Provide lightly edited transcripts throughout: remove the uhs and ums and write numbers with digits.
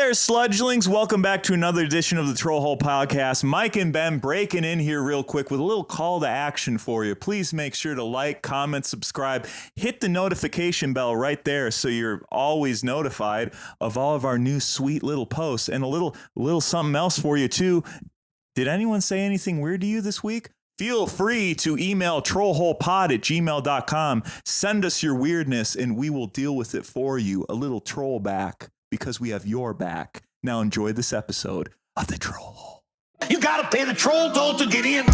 there, sludgelings. Welcome back to another edition of the Trollhole Podcast. Mike and Ben breaking in here real quick with a little call to action for you. Please make sure to like, comment, subscribe, hit the notification bell right there so you're always notified of all of our new sweet little posts. And a little something else for you, too. Did anyone say anything weird to you this week? Feel free to email trollholepod@gmail.com. Send us your weirdness, and we will deal with it for you. A little troll back, because we have your back. Now enjoy this episode of The Troll Hole. You gotta pay the troll toll to get in.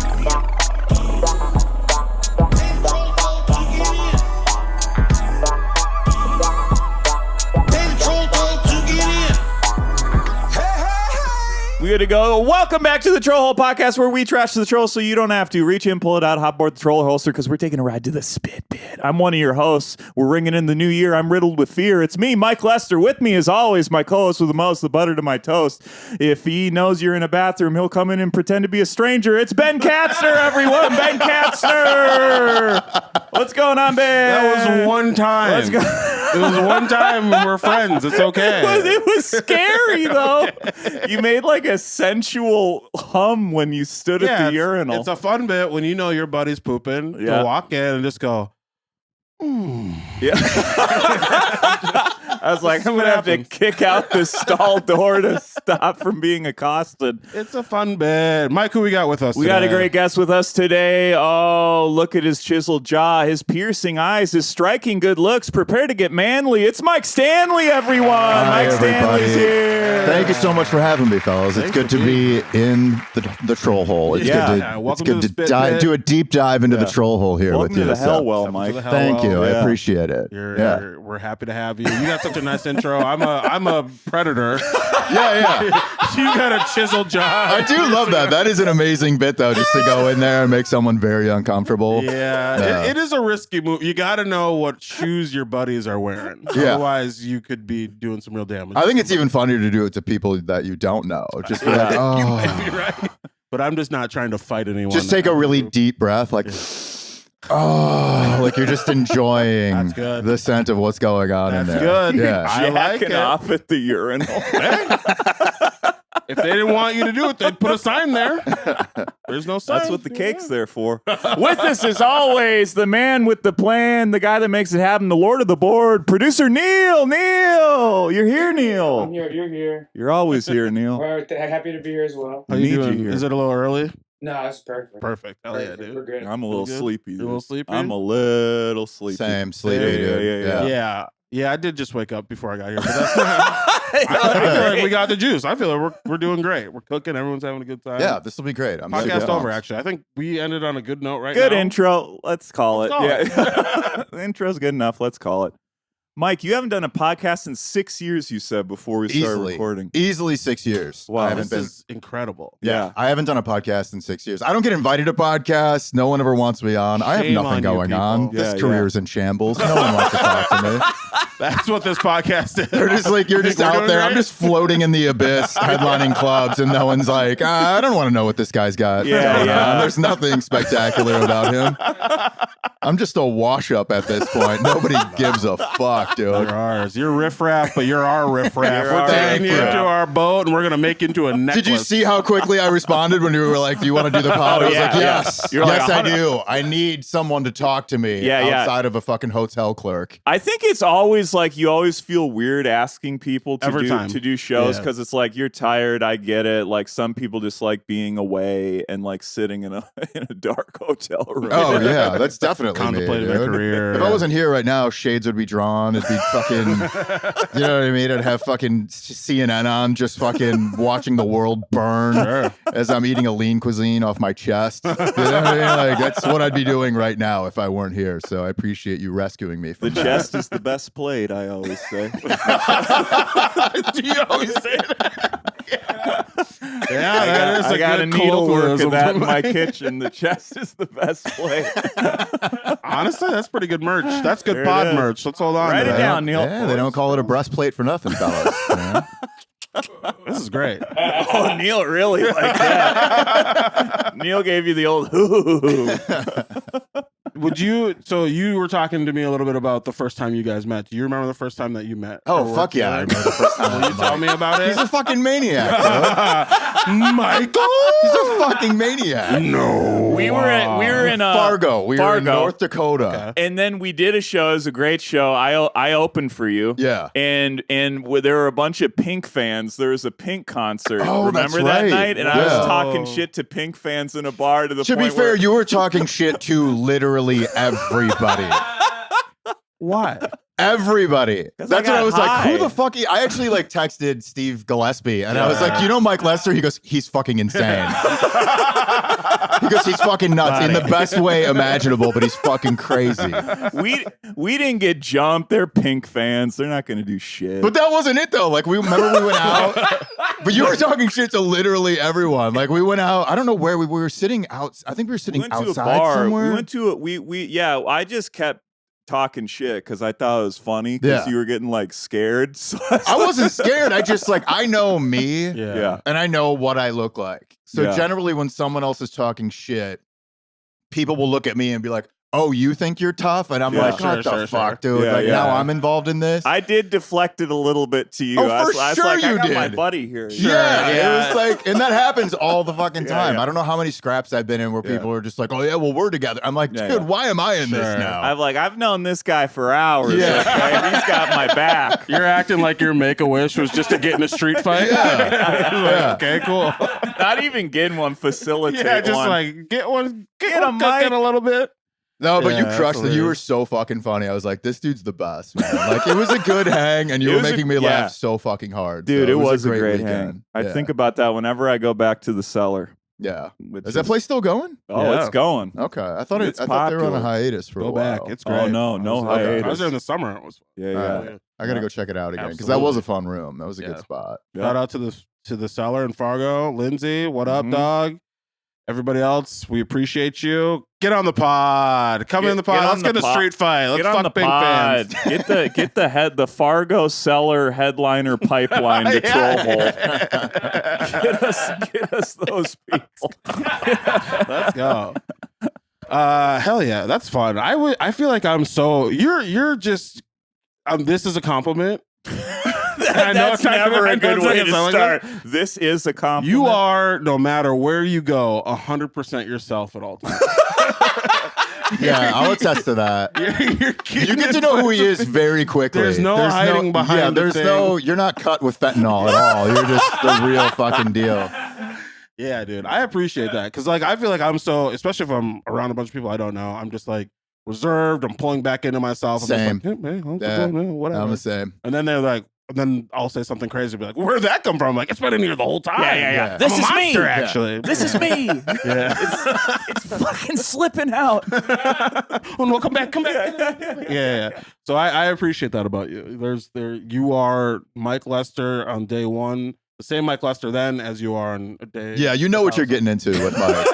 We gotta go. Welcome back to the Troll Hole Podcast, where we trash the troll so you don't have to. Reach in, pull it out, hotboard the troll holster, because we're taking a ride to the spit pit. I'm one of your hosts. We're ringing in the new year. I'm riddled with fear. It's me, Mike Lester. With me, as always, my co-host with the most, the butter to my toast. If he knows you're in a bathroom, he'll come in and pretend to be a stranger. It's Ben Katzner, everyone. Ben Katzner. What's going on, Ben? That was one time. Let's go. It was one time. We're friends. It's okay. It was scary, though. You made like a sensual hum when you stood at the urinal. It's a fun bit when you know your buddy's pooping to walk in and just go, Yeah. I was like, I'm going to have to kick out this stall door to stop from being accosted. It's a fun bit. Mike, who we got with us We today? got a great guest with us today. Oh, look at his chiseled jaw, his piercing eyes, his striking good looks. Prepare to get manly. It's Mike Stanley, everyone. Hi, Mike everybody. Stanley's here. Thank you so much for having me, fellas. It's good to be in the troll hole. It's good welcome to to the spit pit. do a deep dive into the troll hole here Welcome with you. to the hell So, well, Mike. thank you. I appreciate it. We're happy to have you. You got such a nice intro. I'm a predator. Yeah. You got a chiseled jaw. I do love that. That is an amazing bit, though, just to go in there and make someone very uncomfortable. Yeah. It is a risky move. You got to know what shoes your buddies are wearing. Yeah. Otherwise, you could be doing some real damage. I think it's even funnier to do it to people that you don't know. Just be like, You oh. might be right. But I'm just not trying to fight anyone. Just take a really deep breath, like, oh, like you're just enjoying That's good. the scent of what's going on in That's there. good. Yeah. I like Jacking it. off at the urinal. If they didn't want you to do it, they'd put a sign there. There's no sign. That's what the cake's there for. With us, as always, the man with the plan, the guy that makes it happen, the Lord of the Board, producer Neil. Neil, you're here, Neil. I'm here. You're here. You're always here, Neil. We're happy to be here as well. How you Need you doing? here. Is it a little early? No, it's perfect. Perfect. Hell yeah, Perfect. dude. We're good. I'm a little Good? sleepy. You're a little dude. sleepy? I'm a little sleepy. Same, sleepy, Yeah, dude. yeah. Yeah, I did just wake up before I got here. But that's I feel like we got the juice. I feel like we're doing great. We're cooking. Everyone's having a good time. Yeah, this will be great. I'm super Podcast pumped. over, actually. I think we ended on a good note right Good now. intro. Let's call Let's it. call Yeah. The intro's good enough. Let's call it. Mike, you haven't done a podcast in 6 years, you said, before we started recording. Easily 6 years. Wow. I haven't This been. is incredible. Yeah. I haven't done a podcast in 6 years. I don't get invited to podcasts. No one ever wants me on. I have Shame nothing on you going on. people. This Yeah, career's in shambles. No one wants to talk to me. That's what this podcast is. They're just like, you're Think just we're out doing there. great? I'm just floating in the abyss, headlining clubs, and no one's like, I don't want to know what this guy's got. Yeah, going yeah. on. There's nothing spectacular about him. I'm just a wash up at this point. Nobody gives a fuck, dude. You're ours. You're riffraff, but you're our riffraff. You're We're our taking you riffraff. into our boat, and we're gonna make you into a necklace. Did you see how quickly I responded when you were like, do you want to do the pod? I was like, yes. You're like Yes, I 100 do. I need someone to talk to me outside of a fucking hotel clerk. I think it's always like you always feel weird asking people Every time. to do shows Yeah. because it's like you're tired. I get it. Like some people just like being away and like sitting in a in a dark hotel room. Oh, yeah. That's definitely Contemplating me, my dude. career? If I wasn't here right now, shades would be drawn. It'd be fucking, you know what I mean? I'd have fucking CNN on, just fucking watching the world burn as I'm eating a lean cuisine off my chest. You know what I mean? Like, that's what I'd be doing right now if I weren't here. So I appreciate you rescuing me The from that. chest is the best plate, I always say. Do you always say that? Yeah, that is I a got a good needlework colloquialism. of that in my kitchen. The chest is the best plate. Honestly, that's pretty good merch. That's good There it pod is. merch. Let's hold on Write to it that. down, Neil. Yeah, they don't call it a breastplate for nothing, fellas. You know? This is great. Oh, Neil really like that. Neil gave you the old hoo. Would you? So you were talking to me a little bit about the first time you guys met. Do you remember the first time that you met? Oh, fuck yeah. I remember the first time. Will you tell me about it? He's a fucking maniac, dude. Michael? He's a fucking maniac. No. We were in Fargo. We were in Fargo. North Dakota. Okay. And then we did a show. It was a great show. I opened for you. Yeah. And there were a bunch of Pink fans. There was a Pink concert. Oh, Remember that's that right. night? And I Yeah. was talking shit to Pink fans in a bar to the To point be fair, where you were talking shit to literally everybody. Why? Everybody. 'Cause That's I what I got was like. high. Who the fuck? I actually like texted Steve Gillespie and I was like, you know Mike Lester? He goes, he's fucking insane. He goes, he's fucking nuts in the best way imaginable, but he's fucking crazy. we didn't get jumped. They're Pink fans. They're not going to do shit. But that wasn't it though. Like we went out, but you were talking shit to literally everyone. Like we went out. I don't know where we were sitting out. I think we were sitting we went to outside a bar. somewhere. We went to a, we yeah. I just kept talking shit because I thought it was funny because Yeah. you were getting like scared. So I wasn't scared. I just like I know me. Yeah. And I know what I look like. So Yeah. generally when someone else is talking shit, people will look at me and be like, oh, you think you're tough? And I'm Yeah. like, what the fuck, dude? Yeah, like yeah. now I'm involved in this. I did deflect it a little bit to you. Oh, I was, for I was sure like, I you got my did. buddy here. Yeah, Yeah. it was like, and that happens all the fucking Yeah, time. yeah. I don't know how many scraps I've been in where Yeah. people are just like, oh yeah, well we're together. I'm like, Yeah, dude, yeah. why am I in this Sure. now? I've known this guy for hours. Yeah. Okay? He's got my back. You're acting like your Make-A-Wish was just to get in a street fight? Yeah. Yeah. Okay, cool. Not even getting one, facilitate Yeah, just one. like get one, Get get a one cooking mic. a little bit. No, but Yeah, you that's crushed it. You were hilarious. so fucking funny. I was like, this dude's the best, man. Like, it was a good hang, and you It were was a- making me yeah. laugh so fucking hard. Dude, So it was a great weekend. hang. I Yeah. think about that whenever I go back to the cellar. Yeah. which Is that place still going? Oh, Yeah. it's going. Okay. I thought It's I thought they were on a popular. hiatus for Go a while. back. It's great. Oh, no, no I was there hiatus. in the summer. It was Yeah, yeah. All right. I gotta go check it out again because that Absolutely. was a fun room. That was a Yeah. good spot. Yeah. Shout out to the cellar in Fargo. Lindsay, what up, Mhm. dog? Everybody else, we appreciate you. Get on the pod. Come in the pod. Get on Let's the get a pod. street fight. Let's Get on the fuck Pink pod. fans. Get the Fargo cellar headliner pipeline to Trollhole. Get us those people. Let's go. Hell yeah, that's fun. I feel like I'm so you're just this is a compliment. I know That's it's not never gonna- a I know good it's not way gonna to sound like start. that. This is a compliment. You are, no matter where you go, 100% yourself at all times. Yeah, I'll attest to that. You're You get to know who he is very quickly. There's no hiding behind Yeah, the there's thing. no. You're not cut with fentanyl at all. You're just the real fucking deal. Yeah, dude. I appreciate that. Cause like I feel like I'm so, especially if I'm around a bunch of people I don't know, I'm just like reserved. I'm pulling back into myself. I'm Same. just like, hey, man, Yeah. whatever. I'm the same. And then they're like, and then I'll say something crazy, be like, "Where'd that come from?" I'm like, it's been in here the whole time. yeah. This I'm a is me. monster, actually. This is me. Yeah. It's fucking slipping out. Oh no, come back. Yeah. So I appreciate that about you. You are Mike Lester on day one, the same Mike Lester then as you are on a day. Yeah, you know what you're getting into with Mike.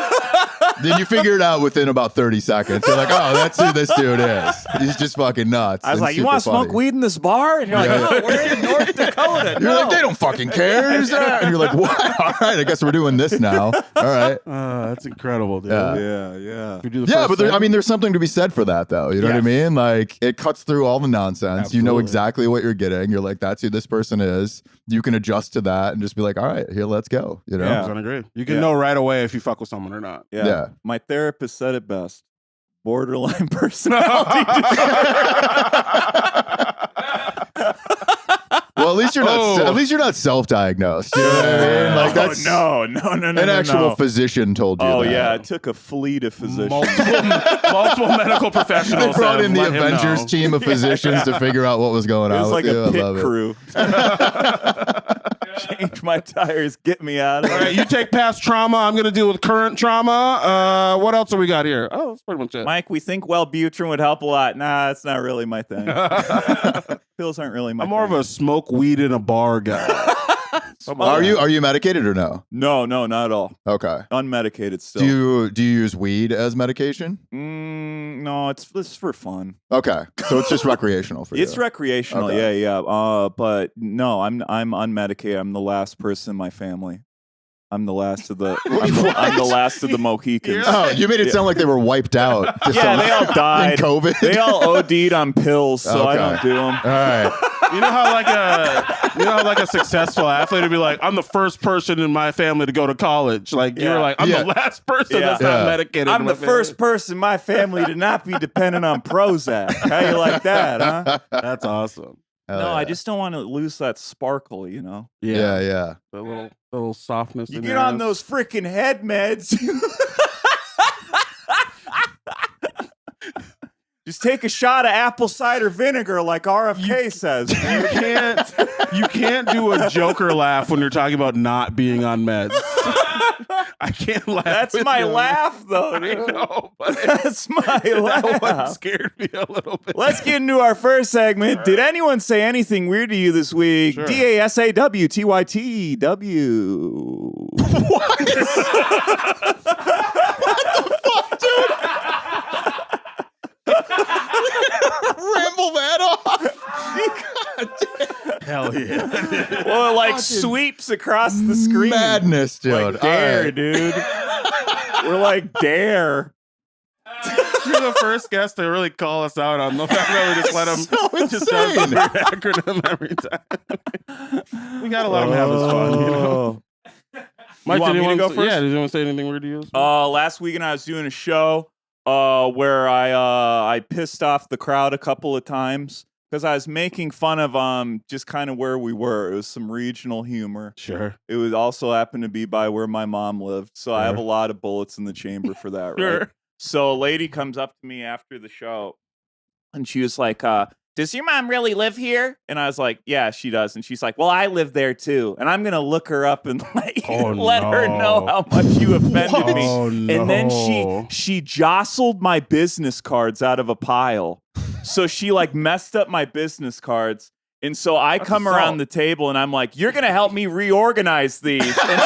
Then you figure it out within about 30 seconds. You're like, oh, that's who this dude is. He's just fucking nuts. I was and like, "You super want to smoke funny." weed in this bar?" And you're like, Yeah, "No, we're in North Dakota." You're like, they don't fucking care. And you're like, what? All right, I guess we're doing this now. All right. That's incredible, dude. Yeah. yeah. We do the Yeah, first but I thing. mean, there's something to be said for that, though. You know what I Yes. mean? Like, it cuts through all the nonsense. You know Absolutely. exactly what you're getting. You're like, that's who this person is. You can adjust to that and just be like, all right, here, let's go. You know? Yeah. 100% agree. You can Yeah. know right away if you fuck with someone or not. Yeah. Yeah. My therapist said it best. Borderline personality. Well, at least you're not. Oh. At least you're not self-diagnosed. You know what I mean? Like that's no. an actual physician told you. Oh that. yeah, it took a fleet of physicians. Multiple medical They professionals. brought have in the let him Avengers know. team of physicians to figure out what was going It on. was like with a you. I pit love it. crew. Change my tires, get me out of All here. right, you take past trauma. I'm going to deal with current trauma. What else have we got here? Oh, that's pretty much it. Mike, we think Wellbutrin would help a lot. Nah, it's not really my thing. Pills aren't really my I'm more of thing. a smoke weed in a bar guy. Are you medicated or no? No, not at all. Okay. Unmedicated still. Do you use weed as medication? No, it's for fun. Okay, so it's just recreational for you. It's recreational, Okay. yeah. But no, I'm unmedicated. I'm the last person in my family. I'm the last of the. I'm the last of the Mohicans. Oh, you made it sound like they were wiped out. Yeah, they all died. In COVID. They all OD'd on pills, so I Okay. don't do them. All right. You know how like a successful athlete would be like, I'm the first person in my family to go to college. Like you were like, I'm the last person that's not medicated. I'm in the my first family. person in my family to not be dependent on Prozac. How you like that, huh? That's awesome. No, I just don't want to lose that sparkle, you know? Yeah. The little softness. You in get your on ass. those freaking head meds. Just take a shot of apple cider vinegar like RFK says. You can't do a Joker laugh when you're talking about not being on meds. I can't laugh. That's with my you. laugh, though. I Dude. know, but That's my that one laugh. scared me a little bit. Let's get into our first segment. Did anyone say anything weird to you this week? Sure. DASAWTYTW. Ramble that off. Hell yeah. Well, it like sweeps across the screen. Madness, dude. Like dare, All right. dude. We're like dare. You're the first guest to really call us out on the fact that we just let him So just does insane. the acronym every time. We gotta let him have his fun, you know. Mike, want did me to anyone go say- first? Yeah, did anyone say anything weird to you? Last weekend I was doing a show where I pissed off the crowd a couple of times because I was making fun of just kind of where we were. It was some regional humor. Sure. It was also happened to be by where my mom lived, so I have a lot of bullets in the chamber for that. Right. Sure. So a lady comes up to me after the show, and she was like, "Does your mom really live here?" And I was like, "Yeah, she does." And she's like, "Well, I live there too." And I'm gonna look her up and like let her know how much you offended me. Oh, And then no. she jostled my business cards out of a pile. So she like messed up my business cards. And so I come assault. around the table and I'm like, "You're gonna help me reorganize these." And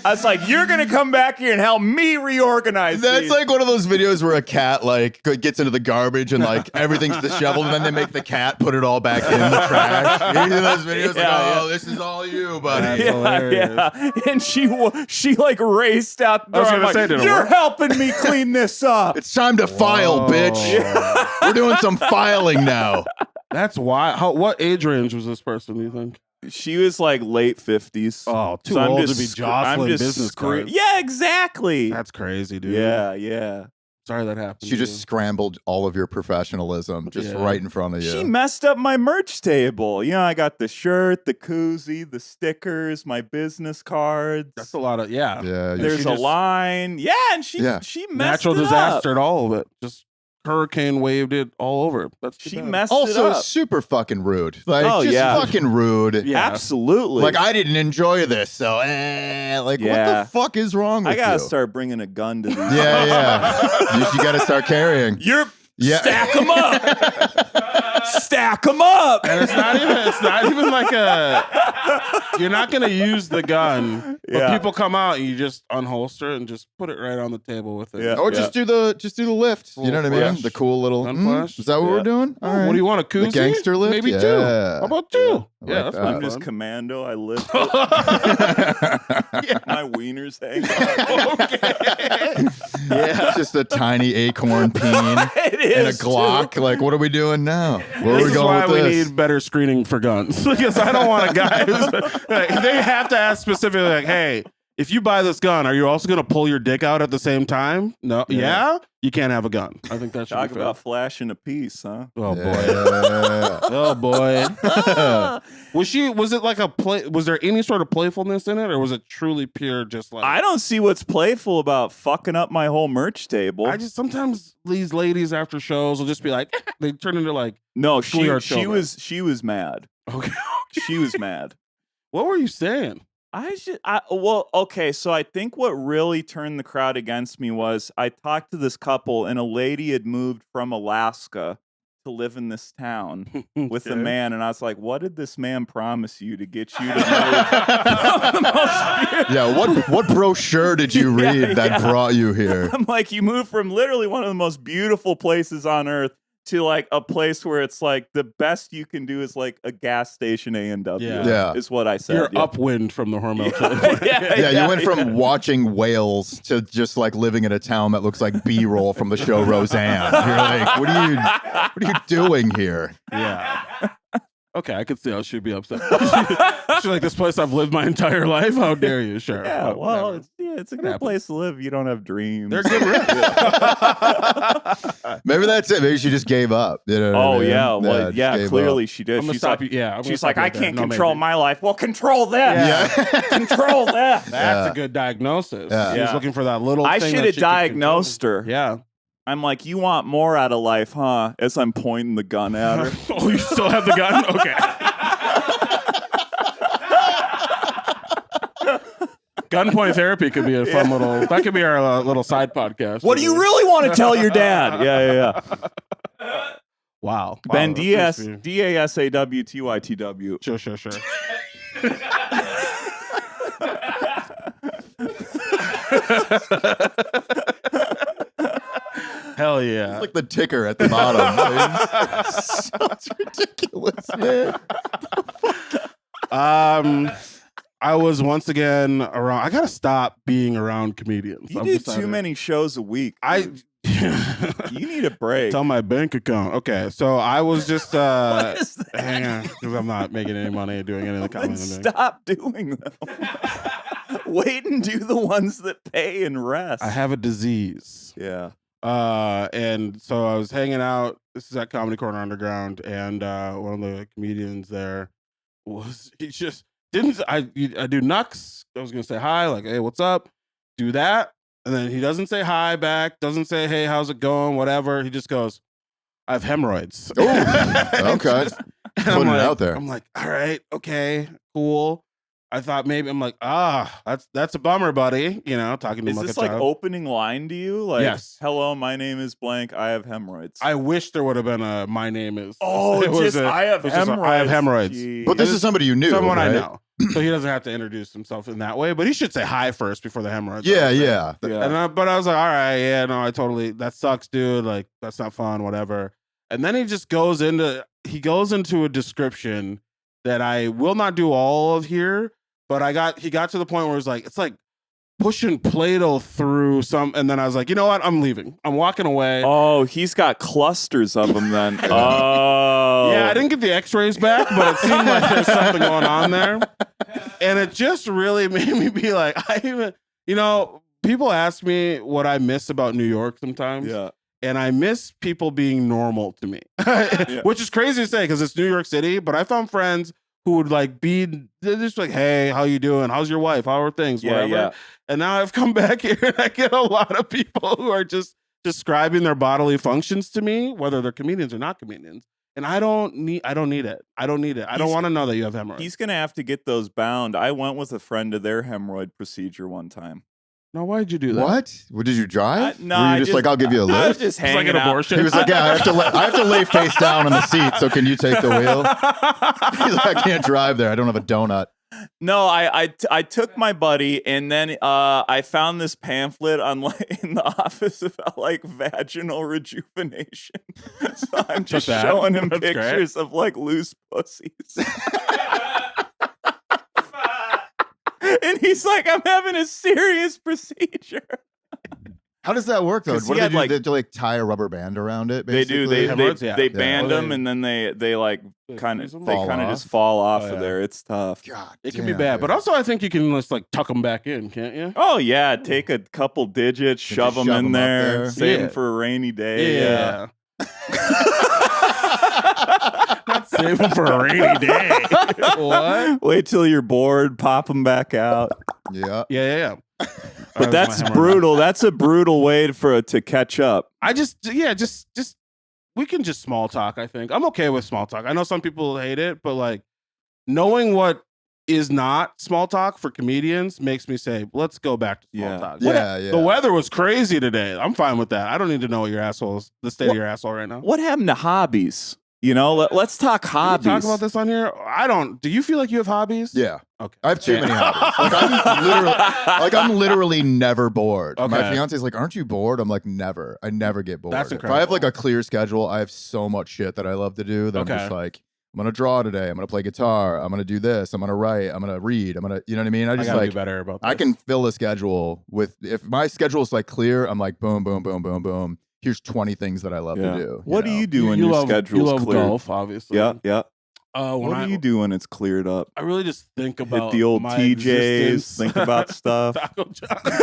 I was like, "You're gonna come back here and help me reorganize That's these." like one of those videos where a cat like gets into the garbage and like everything's disheveled, and then they make the cat put it all back in the trash. You see those videos? Like, Yeah, oh, this is all you, buddy. That's Yeah, hilarious. yeah. And she like raced out the I was door. gonna I'm say, like, did it "You're work?" helping me clean this up." It's time to file, bitch. We're doing some filing now. That's why. What age range was this person, do you think? She was like late 50s. Oh, too So I'm old just to be scr- jostling I'm just business scre- cards. Yeah, exactly. That's crazy, dude. Yeah. Sorry that happened. She to just scrambled all of your professionalism just Yeah. right in front of you. She messed up my merch table. You know, I got the shirt, the koozie, the stickers, my business cards. That's a lot of yeah, There's she a just- line. Yeah, and she Yeah. messed natural it disaster up. and all of it. Just hurricane waved it all over. That's too She bad. messed it also up. super fucking rude. Like, Oh, just yeah. fucking rude. Yeah. Absolutely. Like, I didn't enjoy this, so like, what Yeah. the fuck is wrong with I gotta you? start bringing a gun to these. Yeah. you got to start carrying. You're Yeah. stack them up. Stack them up. And it's not even like you're not gonna use the gun, but Yeah. people come out and you just unholster it and just put it right on the table with it. Yeah. Or just do the lift. You know what I mean? Flash. The cool little. Gun flash. Is that what Yeah. we're doing? All right. What do you want, a koozie? The gangster lift? Maybe Yeah. two. How about two? I Yeah, like that's that. I'm fun. just commando. I lift Yeah. my wieners hang out. Yeah. Just a tiny acorn peen It and a is, Glock. too. Like, what are we doing now? Where are This we is going why with we this? need better screening for guns because I don't want a guy who's like, they have to ask specifically like, hey, if you buy this gun, are you also going to pull your dick out at the same time? No. Yeah? You can't have a gun. I think that should Talk be fair. about flashing a piece, huh? Oh boy. Yeah. Oh boy. Was it like a play? Was there any sort of playfulness in it, or was it truly pure just like I don't see what's playful about fucking up my whole merch table. I just sometimes these ladies after shows will just be like they turn into like No, Schoolyard she children. was mad. okay. She was mad. What were you saying? Well, okay, so I think what really turned the crowd against me was I talked to this couple and a lady had moved from Alaska to live in this town with a Okay. man, and I was like, what did this man promise you to get you to move? Yeah, what brochure did you Yeah, read that yeah. brought you here? I'm like, you moved from literally one of the most beautiful places on earth to like a place where it's like the best you can do is like a gas station A&W. Yeah. Is what I said. You're yeah. upwind from the Hormel. Yeah, you went from watching whales to just like living in a town that looks like B-roll from the show Roseanne. You're like, what are you doing here? Yeah. Okay, I could see how she'd be upset. She's like, this place I've lived my entire life. How dare you? Sure. Yeah, Oh, well, whatever. it's a good place to live. You don't have dreams. They're good riffs. Maybe that's it. Maybe she just gave up. You know what I mean? yeah. Well, just yeah, gave clearly up. she did. I'm gonna She's stop like, you. Yeah, I'm gonna she's stop like, you I right there. can't No, control maybe. my life. Well, control this. Yeah. Control this. That's Yeah. a good diagnosis. Yeah. She's Yeah. looking for that little I thing should that have she could diagnosed control. her. Yeah. I'm like, you want more out of life, huh? As I'm pointing the gun at her. Oh, you still have the gun? Okay. Gunpoint therapy could be a fun little. That could be our little side podcast. What do you really want to tell your dad? Yeah. Wow. Ben, Wow, that's supposed to be- DASAWTYTW. Sure. Hell yeah. It's like the ticker at the bottom. Sounds ridiculous, man. I was once again around. I gotta stop being around comedians. You I've do decided. too many shows a week. I You need a break. tell my bank account. Okay, so I was just What is that? hang on, because I'm not making any money doing any of the Then comedy. I'm doing. stop doing them. Wait and do the ones that pay and rest. I have a disease. Yeah. And so I was hanging out. This is at Comedy Corner Underground, and one of the comedians there was he just didn't. I do Nux. I was gonna say hi, like, hey, what's up? Do that, and then he doesn't say hi back. Doesn't say, hey, how's it going? Whatever. He just goes, I have hemorrhoids. Ooh, okay. And Putting it like, out there. I'm like, all right, okay, cool. I thought maybe I'm like, that's a bummer, buddy. You know, talking to Is him like this a like child. opening line to you? Like, Yes. hello, my name is blank. I have hemorrhoids. I wish there would have been a my name is. oh, it was just I have it was just a, hemorrhoids. I have hemorrhoids. Jeez. But this is somebody you knew. Someone I right? know. So he doesn't have to introduce himself in that way, but he should say hi first before the hemorrhoids. Yeah, yeah. Yeah. But I was like, all right, yeah, no, I totally, that sucks, dude. Like, that's not fun, whatever. And then he just goes into a description that I will not do all of here, but he got to the point where it's like pushing Play-Doh through some, and then I was like, you know what? I'm leaving. I'm walking away. Oh, he's got clusters of them then. Oh. Yeah, I didn't get the x-rays back, but it seemed like there's something going on there. And it just really made me be like, people ask me what I miss about New York sometimes. Yeah. And I miss people being normal to me, which is crazy to say because it's New York City, but I found friends who would like they're just like, hey, how you doing? How's your wife? How are things? Yeah, Whatever. yeah. And now I've come back here and I get a lot of people who are just describing their bodily functions to me, whether they're comedians or not comedians. And I don't need it. I don't want to know that you have hemorrhoids. He's going to have to get those bound. I went with a friend to their hemorrhoid procedure one time. Now, why'd you do that? What? Did you drive? No, Were you I just like, I'll give you a I was lift? just It's like hanging an out. abortion. He was like, yeah, I have to lay face down on the seat. So can you take the wheel? He's like, I can't drive there. I don't have a donut. No, I took my buddy, and then I found this pamphlet on in the office about like vaginal rejuvenation. So I'm just that. showing him That's great. pictures of like loose pussies. And he's like, I'm having a serious procedure. How does that work though? 'Cause What he do had, they do? like- They do like tie a rubber band around it. They do. Basically? Hemorrhoids, yeah. They Yeah. band Oh, them, and then they like kind of Fall off? just fall off Oh, of yeah. there. It's tough. God, It can be damn, bad, dude. but also I think you can just like tuck them back in, can't you? Oh yeah, take a couple digits, just shove them shove in 'em up there, there. save Yeah. them for a rainy day. Yeah. Not save them for a rainy day. What? Wait till you're bored, pop them back out. Yeah. Yeah. But that's brutal. That's a brutal way to catch up. I just we can just small talk. I think I'm okay with small talk. I know some people hate it, but like knowing what is not small talk for comedians makes me say, let's go back to small Yeah. talk. Yeah, yeah. The weather was crazy today. I'm fine with that. I don't need to know what the state of your asshole right now. What happened to hobbies? let's talk Can we hobbies. talk about this on here? I don't. Do you feel like you have hobbies? Yeah. Okay. I have too many hobbies. I'm literally never bored. Okay. My fiance's like, "Aren't you bored?" I'm like, "Never. I never get bored." That's If I have like incredible. a clear schedule, I have so much shit that I love to do that I'm just like, I'm gonna draw today. I'm gonna play guitar. I'm gonna do this. I'm gonna write. I'm gonna read. I'm gonna, you know what I mean? I I just gotta like do better about this. I can fill a schedule with, if my schedule is like clear, I'm like, boom, boom, boom, boom, boom. Here's 20 things that I love to do. What do know? you do when your love, schedule's you love clear? golf, obviously. Yeah. When What do you do when it's cleared up? I really just think about Hit the old my TJs, existence. think about stuff. Taco John's.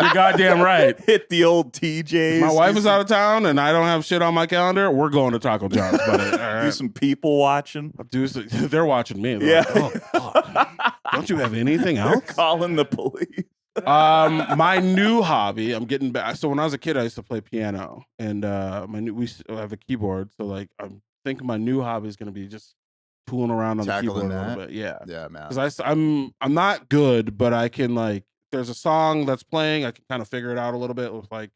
You're goddamn right. Hit the old TJs. My wife is out of town and I don't have shit on my calendar. We're going to Taco John's, buddy. All Do right. some people watching. They're watching me. They're Yeah. like, oh, fuck. Don't you have anything They're else? calling the police. My new hobby. I'm getting back. So when I was a kid, I used to play piano, and we have a keyboard. So like, I'm thinking my new hobby is going to be just tooling around on Tackling the keyboard a little that? bit. Yeah, Yeah, man. because I'm not good, but I can like. There's a song that's playing. I can kind of figure it out a little bit with like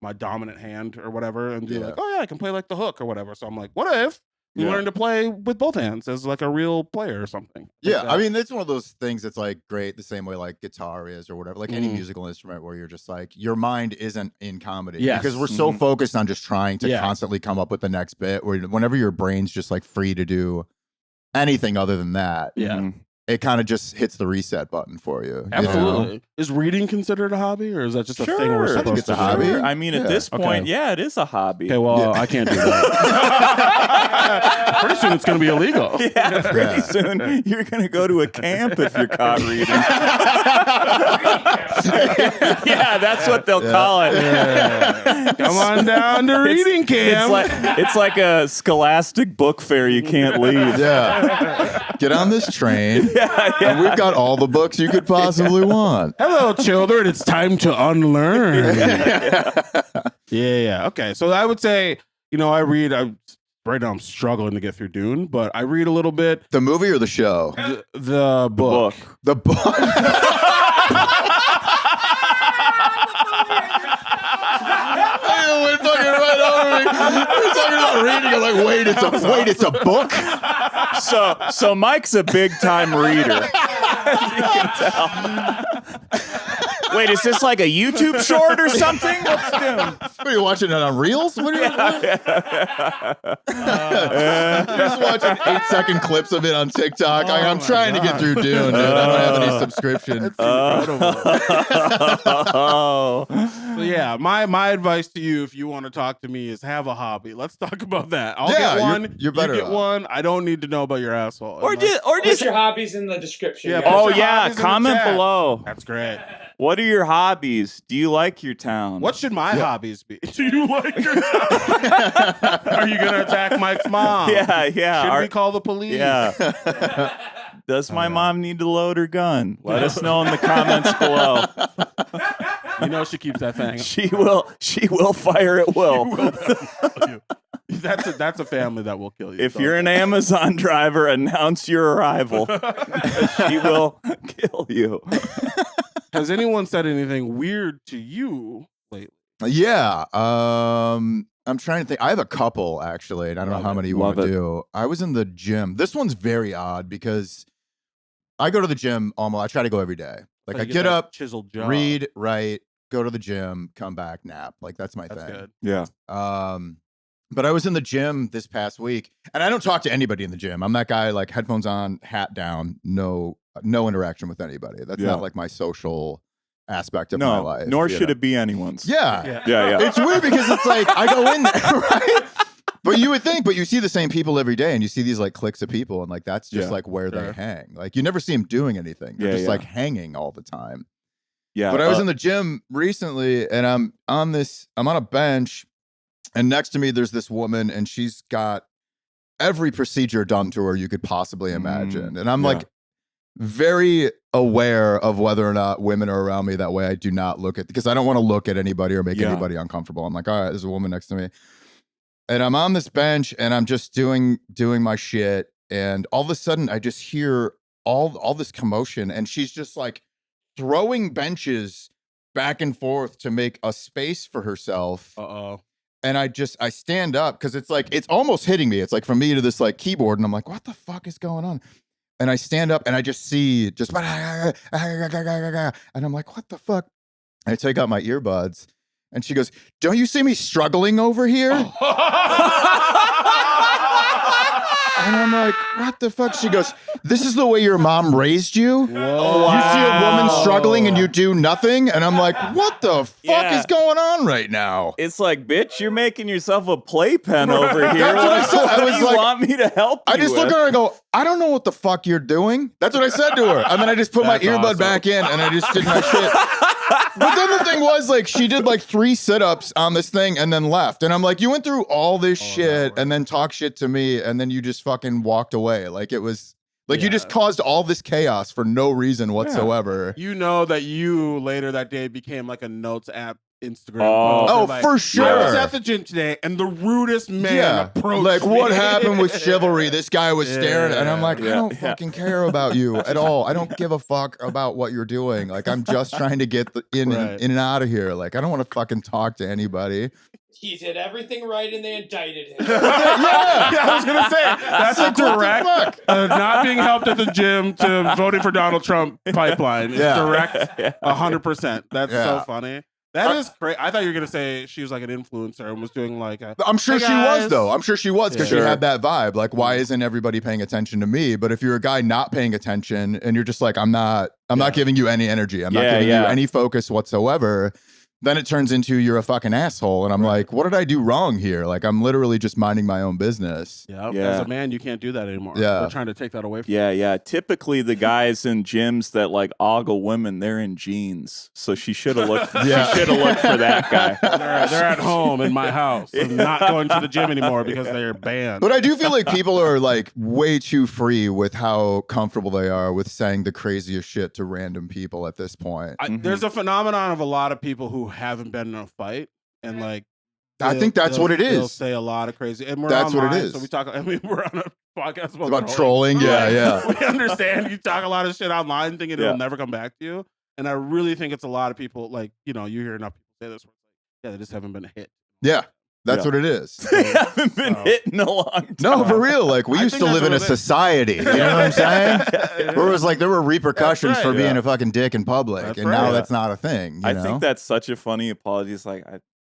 my dominant hand or whatever, and do Yeah. like, oh yeah, I can play like the hook or whatever. So I'm like, what if you Yeah. learn to play with both hands as like a real player or something? Yeah, Like I mean, it's one of those things that's like great the same way like guitar is or whatever, like any Mhm. musical instrument where you're just like, your mind isn't in comedy. Yes. Because we're so Mhm. focused on just trying to Yeah. constantly come up with the next bit, where whenever your brain's just like free to do anything other than that, Yeah. Mhm. it kind of just hits the reset button for you. you know? Absolutely. Is reading considered a hobby, or is that just a thing we're Sure. I supposed think it's to a do? hobby. Sure. I mean, at Yeah. this Okay. point, yeah, it is a hobby. Okay, well, Yeah. I can't do that. Pretty soon it's going to be illegal. Yeah, pretty Yeah. soon you're gonna go to a camp if you're caught reading. Yeah, that's what they'll Yeah. call it. Yeah. Come on down to reading camp. It's like a scholastic book fair you can't leave. Yeah. Get on this train. Yeah, And we've got all the books you could possibly want. Hello, children. It's time to unlearn. Yeah. Okay, so I would say, I read. Right now I'm struggling to get through Dune, but I read a little bit. The movie or the show? The book. The book. You went fucking right over me. We're talking about reading. I'm like, wait, it's a book? So Mike's a big time reader. As you can tell. Wait, is this like a YouTube short or something? What's doing? What are you watching it on Reels? What are you just watching 8-second clips of it on TikTok? I'm my trying to get God. through Dune, dude. I don't have any subscription. Oh. So yeah, my advice to you, if you want to talk to me, is have a hobby. Let's talk about that. I'll Yeah, get you're- one. you're better You get off. one. I don't need to know about your asshole. Or Unless- just Put your hobbies in the description. Yeah, guys. Oh your yeah, hobbies in the comment chat. below. That's great. What are your hobbies? Do you like your town? What should my hobbies be? Do you like your town? Are you gonna attack Mike's mom? Yeah. Should we call the police? Yeah. Does my mom need to load her gun? Let us know in the comments below. She keeps that thing. She will fire at will. That's a family that will kill you. If you're an Amazon driver, announce your arrival. She will kill you. Has anyone said anything weird to you lately? Yeah. I'm trying to think. I have a couple actually, and I don't know how many you want to Love it. do. I was in the gym. This one's very odd because I go to the gym almost. I try to go every day. Like Oh, I you get that up, chiseled jaw. read, write, go to the gym, come back, nap. Like that's my That's thing. good. Yeah. But I was in the gym this past week, and I don't talk to anybody in the gym. I'm that guy, like headphones on, hat down, no interaction with anybody. That's Yeah. not like my social aspect of my No, life. nor you should know? it be anyone's. Yeah. Yeah. It's weird because it's like I go in there, right? But you would think, but you see the same people every day, and you see these like cliques of people, and like that's just Yeah, like where sure. they hang. Like you never see them doing anything. They're Yeah, just yeah. like hanging all the time. Yeah. But I was in the gym recently, and I'm on a bench, and next to me there's this woman, and she's got every procedure done to her you could possibly imagine. And I'm yeah. like very aware of whether or not women are around me that way. I do not look at, because I don't want to look at anybody or make Yeah. anybody uncomfortable. I'm like, all right, there's a woman next to me. And I'm on this bench and I'm just doing my shit. And all of a sudden I just hear all this commotion, and she's just like throwing benches back and forth to make a space for herself. Uh-oh. And I stand up because it's like, it's almost hitting me. It's like from me to this like keyboard. And I'm like, what the fuck is going on? And I stand up and I just see just, and I'm like, what the fuck? And I take out my earbuds and she goes, don't you see me struggling over here? And I'm like, what the fuck? She goes, this is the way your mom raised you? Whoa. You see a woman struggling and you do nothing? And I'm like, what the fuck is going on right now? It's like, bitch, you're making yourself a playpen over here. That's what I said. I What was do you like- want me to help you I just look with? at her and go, I don't know what the fuck you're doing. That's what I said to her. And then I just put my That's earbud awesome. back in and I just did my shit. But then the thing was, like, she did like 3 sit-ups on this thing and then left. And I'm like, you went through all this shit and then talk shit to me and then you just fucking walked away. Like it was like you just caused all this chaos for no reason whatsoever. You know that you later that day became like a notes app Instagram. Oh. post. Oh, Like, for sure. I was at the gym today and the rudest man approached like me. what happened with chivalry? This guy was staring, and I'm like, I Yeah. don't fucking care about you at all. I don't give a fuck about what you're doing. Like, I'm just trying to get in and out of here. Like, I don't want to fucking talk to anybody. He did everything right and they indicted him. Yeah, I was gonna say that's a Like, what the direct fuck? not being helped at the gym to voting for Donald Trump pipeline. It's Yeah. direct 100%. That's Yeah. so funny. That is great. I thought you were gonna say she was like an influencer and was doing like a. I'm sure Hey, she was, guys. though. I'm sure she was because Yeah. she had that vibe. Like, why isn't everybody paying attention to me? But if you're a guy not paying attention and you're just like, I'm not giving you any energy. I'm not Yeah, giving yeah. you any focus whatsoever. Then it turns into you're a fucking asshole. And I'm like, what did I do wrong here? Like, I'm literally just minding my own business. Yeah, Yeah. as a man, you can't do that anymore. Yeah. We're trying to take that away from Yeah. Typically, the guys in gyms that like ogle women, they're in jeans. So she should have looked. Yeah. She should have looked for that guy. They're at home in my house and not going to the gym anymore because they're banned. But I do feel like people are like way too free with how comfortable they are with saying the craziest shit to random people at this point. There's a phenomenon of a lot of people who haven't been in a fight and like. I think that's what it They'll is. say a lot of crazy, and we're That's what it online, is. So we talk. I mean, we're on a podcast About trolling. Yeah. We understand you talk a lot of shit online, thinking Yeah. it'll never come back to you. And I really think it's a lot of people. Like you hear enough people say this. Where it's like, yeah, they just haven't been hit. Yeah. That's Yeah. what it is. They haven't been hit in a long time. No, for real. Like, we I used think to live in a that's what it is. society. You know what I'm saying? Where it was like there were repercussions That's for right. being Yeah. a fucking dick in public. That's and right. now Yeah. that's not a thing. You I know? think that's such a funny apology. It's like,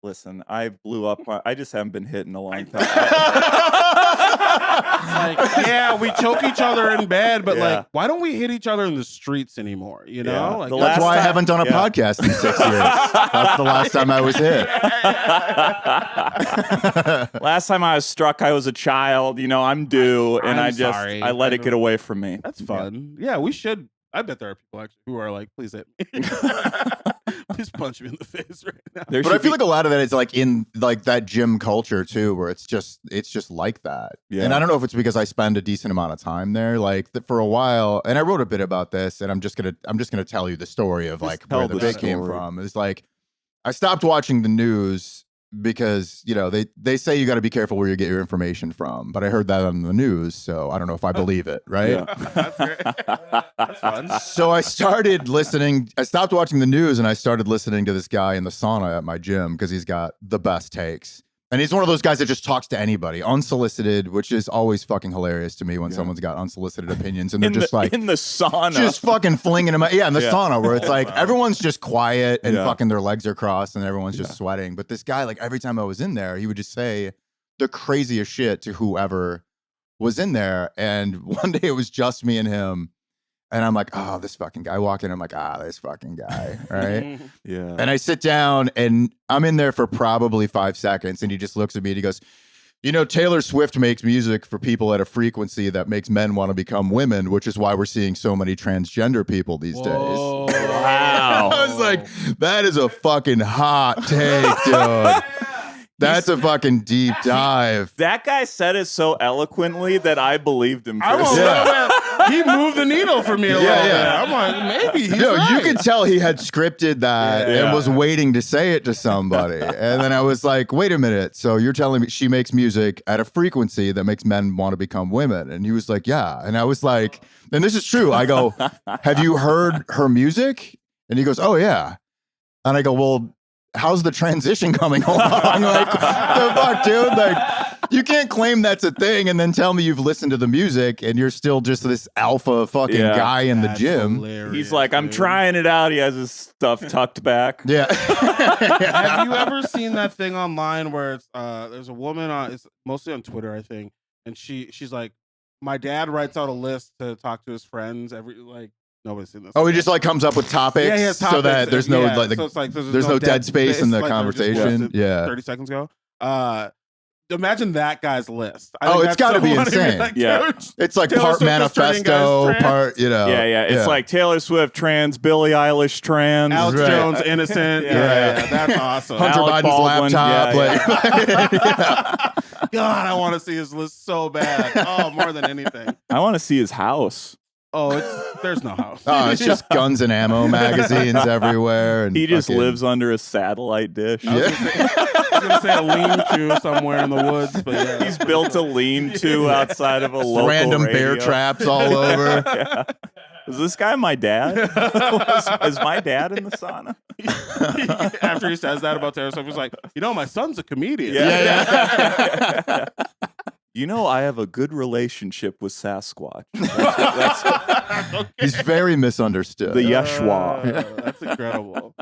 listen, I blew up. I just haven't been hit in a long time. Like, yeah, we choke each other in bed, but Yeah. like, why don't we hit each other in the streets anymore? You know, Yeah. like The That's last why I time- haven't done a yeah. podcast in 6 years. That's the last time I was hit. Last time I was struck, I was a child. I'm due, and I'm I just sorry. I let it get away from me. that's fun. Yeah, we should. I bet there are people actually who are like, please hit me. Please punch me in the face right now. There But I should feel be- like a lot of that is like in like that gym culture too, where it's just like that. Yeah. And I don't know if it's because I spend a decent amount of time there, like for a while. And I wrote a bit about this, and I'm just gonna tell you the story of like tell where the the bit came story. from. It's like I stopped watching the news because they say you got to be careful where you get your information from. But I heard that on the news, so I don't know if I believe it. Right. Yeah. That's great. That's fun. So I started listening. I stopped watching the news and I started listening to this guy in the sauna at my gym because he's got the best takes. And he's one of those guys that just talks to anybody, unsolicited, which is always fucking hilarious to me when someone's got unsolicited opinions and they're just like in the sauna. just fucking flinging them. Yeah, in the Yeah. sauna where it's like everyone's just quiet and Yeah. fucking their legs are crossed and everyone's just sweating. But this guy, like every time I was in there, he would just say the craziest shit to whoever was in there. And one day it was just me and him. And I'm like, oh, this fucking guy. I walk in, I'm like, this fucking guy. Right. yeah. And I sit down and I'm in there for probably 5 seconds. And he just looks at me and he goes, Taylor Swift makes music for people at a frequency that makes men want to become women, which is why we're seeing so many transgender people these days. Wow. I was like, that is a fucking hot take, dude. That's a fucking deep dive. That guy said it so eloquently that I believed him. For I'm a a second. little bit. He moved the needle for me a little Yeah, bit. yeah. I'm like, maybe he's No, right. you could tell he had scripted that Yeah. and was waiting to say it to somebody. And then I was like, wait a minute. So you're telling me she makes music at a frequency that makes men want to become women? And he was like, yeah. And I was like, and this is true. I go, have you heard her music? And he goes, oh, yeah. And I go, well, how's the transition coming along? Like, the fuck, dude? Like, you can't claim that's a thing and then tell me you've listened to the music and you're still just this alpha fucking guy in the That's gym. hilarious, He's like, I'm dude. trying it out. He has his stuff tucked back. Yeah. Have you ever seen that thing online where it's there's a woman on, it's mostly on Twitter, I think, and she's like, my dad writes out a list to talk to his friends every nobody's seen this. Oh, he just like comes up with topics, Yeah, he has so topics, that there's no yeah, like so it's like there's no dead space in the like they were just conversation. listed Yeah. 30 seconds ago. Imagine that guy's list. I Oh, think it's that's gotta so be funny. insane. Like, Yeah. dude, It's like Taylor part Swift is turning guys manifesto, trans. part, you know. Yeah. It's like Taylor Swift trans, Billie Eilish trans. Alex Right. Jones innocent. Yeah. That's awesome. Hunter Alec Biden's Baldwin, laptop. yeah, God, I want to see his list so bad. Oh, more than anything. I want to see his house. Oh, there's no house. Oh, it's just guns and ammo magazines everywhere. And He just fucking- lives under a satellite dish. I was gonna say a lean-to somewhere in the woods, but yeah. He's built a lean-to outside of a local random bear radio. traps all over. Yeah. Is this guy my dad? Is my dad in the sauna? After he says that about Taylor Swift, he's like, my son's a comedian. Yeah. You know, I have a good relationship with Sasquatch. That's He's very misunderstood. the Yeshua. That's incredible.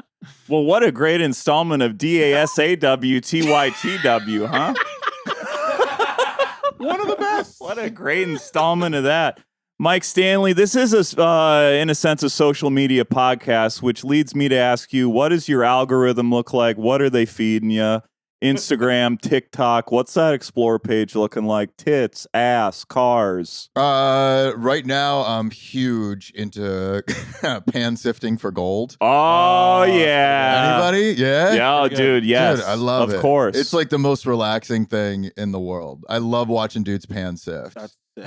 Well, what a great installment of DASAWTYTW, huh? One of the best. What a great installment of that. Mike Stanley, this is, in a sense, a social media podcast, which leads me to ask you, what does your algorithm look like? What are they feeding you? Instagram, TikTok, what's that explore page looking like? Tits, ass, cars. Right now, I'm huge into pan sifting for gold. Oh, yeah. Anybody? Yeah? Yeah, dude, yes. Dude, I love it. Of course. It's like the most relaxing thing in the world. I love watching dudes pan sift.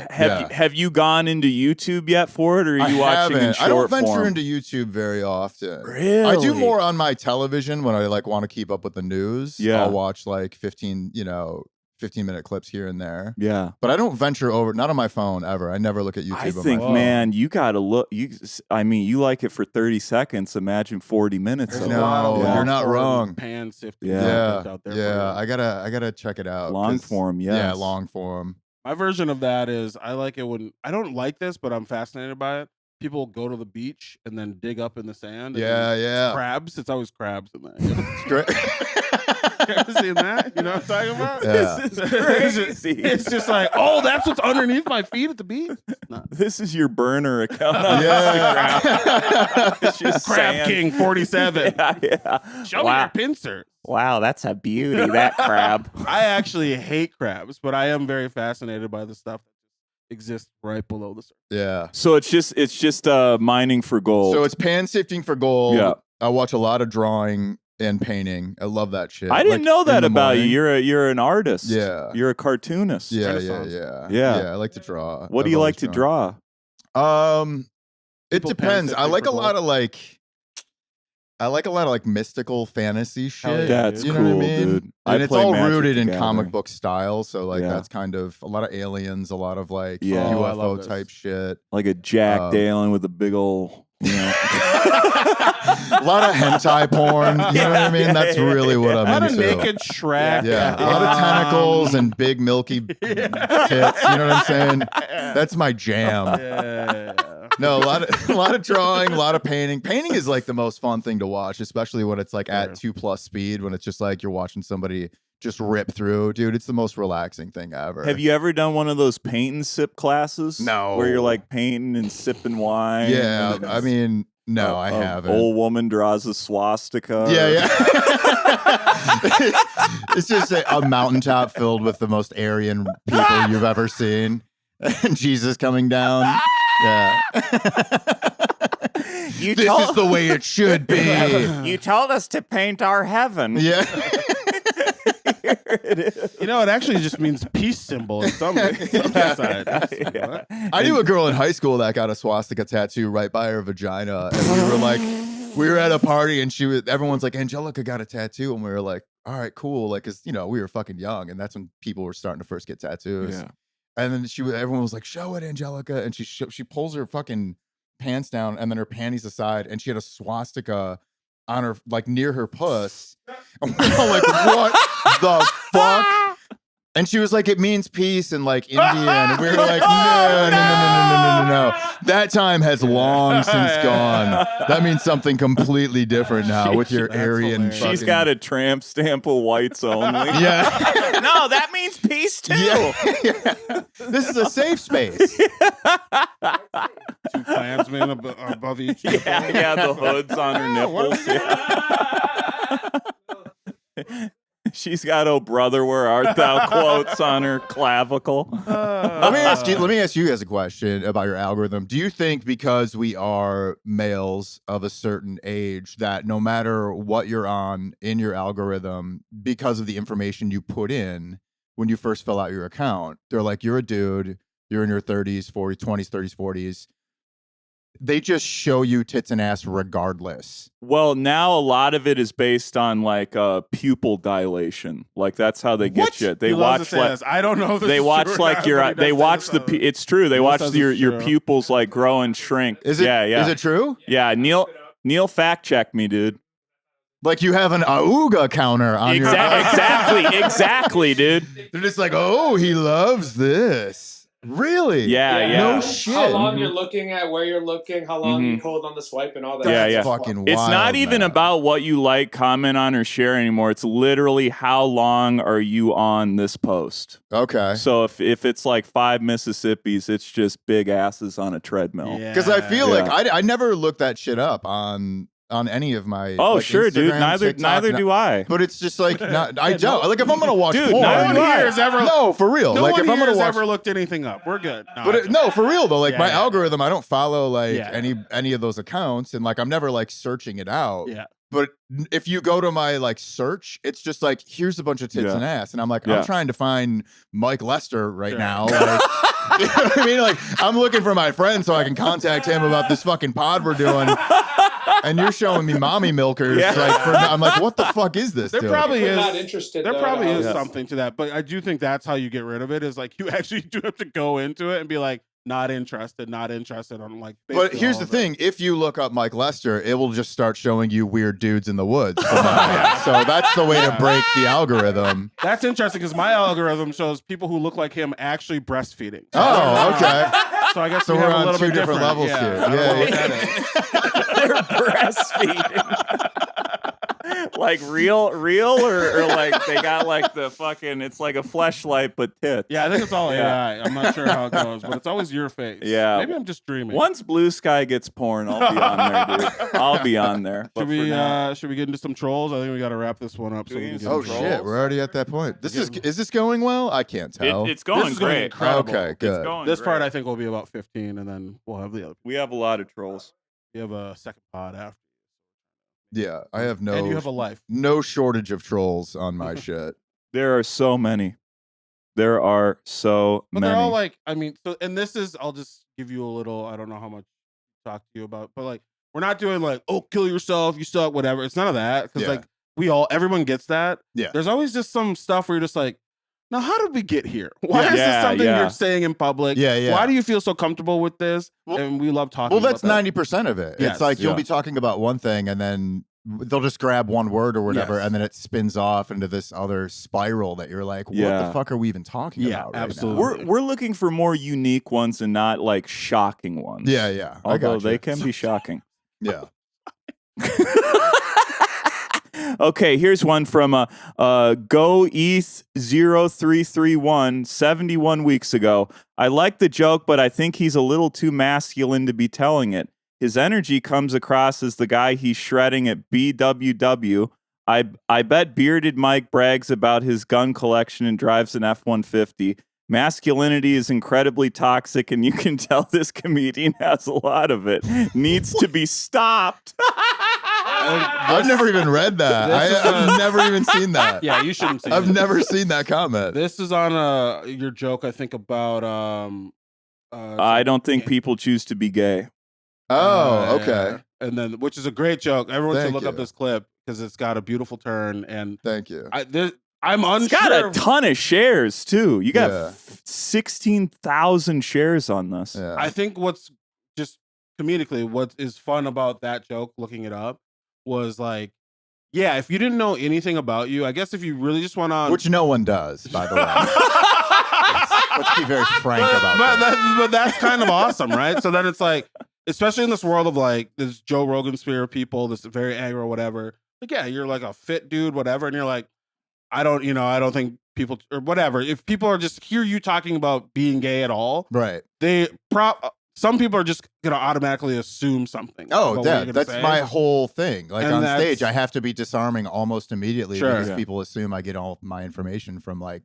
Have you gone into YouTube yet for it, or are you watching in haven't. short I don't venture form? into YouTube very often. Really? I do more on my television when I like want to keep up with the news. Yeah. I'll watch like 15-minute clips here and there. Yeah. But I don't venture over, not on my phone ever. I never look at YouTube I on think, my phone. man, you got to look. You like it for 30 seconds. Imagine 40 minutes. There's of a it. lot of No, Yeah. you're not long-form wrong. Pan sifting. Yeah. out there. Yeah, for you. I gotta check it out. Long 'cause- form, yes. Yeah, long form. My version of that is I like it when I don't like this, but I'm fascinated by it. People go to the beach and then dig up in the sand. and Yeah, it's yeah. crabs. It's always crabs in there. It's great. You ever seen that? You know what I'm talking about? Yeah. This is It's just- crazy. It's just like, oh, that's what's underneath my feet at the beach. No. This is your burner account. On Yeah. Instagram. It's just Crab sand. King 47. Yeah. Show me Wow. your pincer. Wow, that's a beauty, that crab. I actually hate crabs, but I am very fascinated by the stuff that exists right below the surface. Yeah. So it's just mining for gold. So it's pan sifting for gold. Yeah. I watch a lot of drawing and painting. I love that shit. I didn't Like, know in that the about you. morning. You're an artist. Yeah. You're a cartoonist. Yeah, yeah, Renaissance. yeah. Yeah. I like to draw. What do I've you always like to drawn. draw? It People depends. pan I sifting like for a lot gold. of like mystical fantasy shit. yeah, That's you know cool, what I mean? dude. I And it's play all Magic rooted in the comic Gathering. book style. So like Yeah. that's kind of a lot of aliens, a lot of like Yeah. Oh, I UFO love this. type shit. Like a Jack Um, Dalen with a big ol', A lot of hentai porn. You know what I mean? That's really what A lot I'm of into. naked Shrek. Yeah, a lot of tentacles and big milky tits. You know what I'm saying? That's my jam. Yeah. No, a lot of drawing, a lot of painting. Painting is like the most fun thing to watch, especially when it's like at 2+ speed, when it's just like you're watching somebody just rip through. Dude, it's the most relaxing thing ever. Have you ever done one of those paint and sip classes? No. Where you're like painting and sipping wine? Yeah, and I mean, no, I a haven't. Old woman draws a swastika. Yeah, yeah. It's just a mountaintop filled with the most Aryan people you've ever seen. And Jesus coming down. Yeah. You This is the way it should be. You told us to paint our heaven. Yeah. Here it is. You know, it actually just means peace symbol in some side. Yeah. I knew a girl in high school that got a swastika tattoo right by her vagina. And we were at a party and everyone's like, Angelica got a tattoo. And we were like, all right, cool. Like, cause we were fucking young and that's when people were starting to first get tattoos. Yeah. And then everyone was like, show it, Angelica. And she pulls her fucking pants down and then her panties aside and she had a swastika on her, like near her puss. And we're all like, what the fuck? And she was like, it means peace in like Indian. And we were like, no. That time has long since gone. That means something completely different now with your Aryan. She's got a tramp stamp of whites only. Yeah. No, that means peace too. Yeah. This is a safe space. Two Klansmen above each other. Yeah, the hoods on her nipples. Yeah. She's got "Oh brother, where art thou" quotes on her clavicle. Let me ask you guys a question about your algorithm. Do you think because we are males of a certain age that no matter what you're on in your algorithm, because of the information you put in when you first fill out your account, they're like, you're a dude, you're in your 30s, 40s, 20s, 30s, 40s. They just show you tits and ass regardless. Well, now a lot of it is based on like pupil dilation. Like that's how they get you. They watch like I don't know. They watch like your. They watch the. It's true. They watch your pupils like grow and shrink. Is it? Yeah. Is it true? Yeah. Neil, fact check me, dude. Like you have an auga counter on your. Exactly, dude. They're just like, oh, he loves this. Really? Yeah. No shit. How long you're looking at, where you're looking, how long you hold on the swipe, and all that. That's fucking wild. It's not even man. about what you like, comment on, or share anymore. It's literally how long are you on this post. Okay. So if it's like 5 Mississippis, it's just big asses on a treadmill. Because I feel like I never looked that shit up on any of my. Oh, like, sure, Instagram, dude. TikTok, Neither do I. But it's just like I don't like if I'm gonna watch Dude, porn. no one here has ever. No, for real. No like one if I'm here gonna has watch. ever looked anything up. We're good. No, But no, for real though. Like Yeah, my yeah. algorithm, I don't follow like Yeah. any of those accounts, and like I'm never like searching it out. Yeah. But if you go to my like search, it's just like here's a bunch of tits Yeah. and ass, and I'm like Yeah. I'm trying to find Mike Lester right Sure. now. Like, you know what I mean? Like I'm looking for my friend so I can contact him about this fucking pod we're doing. And you're showing me mommy milkers. Yeah. Like I'm like, what the fuck is this? There dude? probably We're is. not interested. There though, probably at is all. something to that, but I do think that's how you get rid of it. Is like you actually do have to go into it and be like, not interested. I'm like, But here's the thing: if you look up Mike Lester, it will just start showing you weird dudes in the woods. From now on. So that's the way to break the algorithm. That's interesting because my algorithm shows people who look like him actually breastfeeding. Oh, okay. So I guess So we we're have a on little two bit different levels Yeah, here. I don't know Yeah, what yeah. that is. They're breastfeeding. Like real or like they got like the fucking, it's like a fleshlight but tits. Yeah, I think it's all Yeah. AI. I'm not sure how it goes, but it's always your face. Yeah. Maybe I'm just dreaming. Once Blue Sky gets porn, I'll be on there, dude. I'll be on there. But for now- Should we get into some trolls? I think we got to wrap this one up. So we can get Oh into trolls. shit, we're already at that point. Is this going well? I can't tell. it's going This is going great. incredible. Okay, It's good. going This part great. I think will be about 15, and then we'll have the other. We have a lot of trolls. We have a second pod after. Yeah, I have And you have a life. no shortage of trolls on my shit. There are so many. There are so But many. they're all like, I mean, so, and this is, I'll just give you a little, I don't know how much to talk to you about, but like, we're not doing like, oh, kill yourself, you suck, whatever. It's none of that. Cause Yeah. like, everyone gets that. Yeah. There's always just some stuff where you're just like, now, how did we get here? Why is this Yeah, something yeah. you're saying in public? Yeah, yeah. Why do you feel so comfortable with this? Well- And we love talking Well, about that's that. 90% of it. Yes, It's like you'll yeah. be talking about one thing and then they'll just grab one word or whatever, Yes. and then it spins off into this other spiral that you're like, what Yeah. the fuck are we even talking Yeah, about? Right absolutely. We're looking for more unique ones and not like shocking ones. Now? Yeah. I Although gotcha. they can be shocking. Yeah. Okay, here's one from Go Eth 0331 71 weeks ago. I like the joke, but I think he's a little too masculine to be telling it. His energy comes across as the guy he's shredding at BWW. I bet bearded Mike brags about his gun collection and drives an F-150. Masculinity is incredibly toxic, and you can tell this comedian has a lot of it. Needs to be stopped. I've never even read that. I've never even seen that. Yeah, you shouldn't see I've it. never seen that comment. This is on your joke, I think, about I don't think people choose to be gay. Oh, okay. And then, which is a great joke. Everyone should Thank look up you. this clip because it's got a beautiful turn. And Thank you. I'm unsure. It's got a ton of shares too. You got Yeah. 16,000 shares on this. Yeah. I think what's just comedically, what is fun about that joke, looking it up, was like, yeah, if you didn't know anything about you, I guess if you really just went on, Which no one does, by the way. Let's be very frank about that. but that's kind of awesome, right? So then it's like, especially in this world of like this Joe Rogan sphere of people, this very aggro, whatever. Like, yeah, you're like a fit dude, whatever, and you're like, I don't think people or whatever. If people are just hear you talking about being gay at all, Right. Some people are just gonna automatically assume something. Oh, about what yeah, you're gonna that's say. my whole thing. Like And on that's- stage, I have to be disarming almost immediately Sure. because Yeah. people assume I get all my information from like,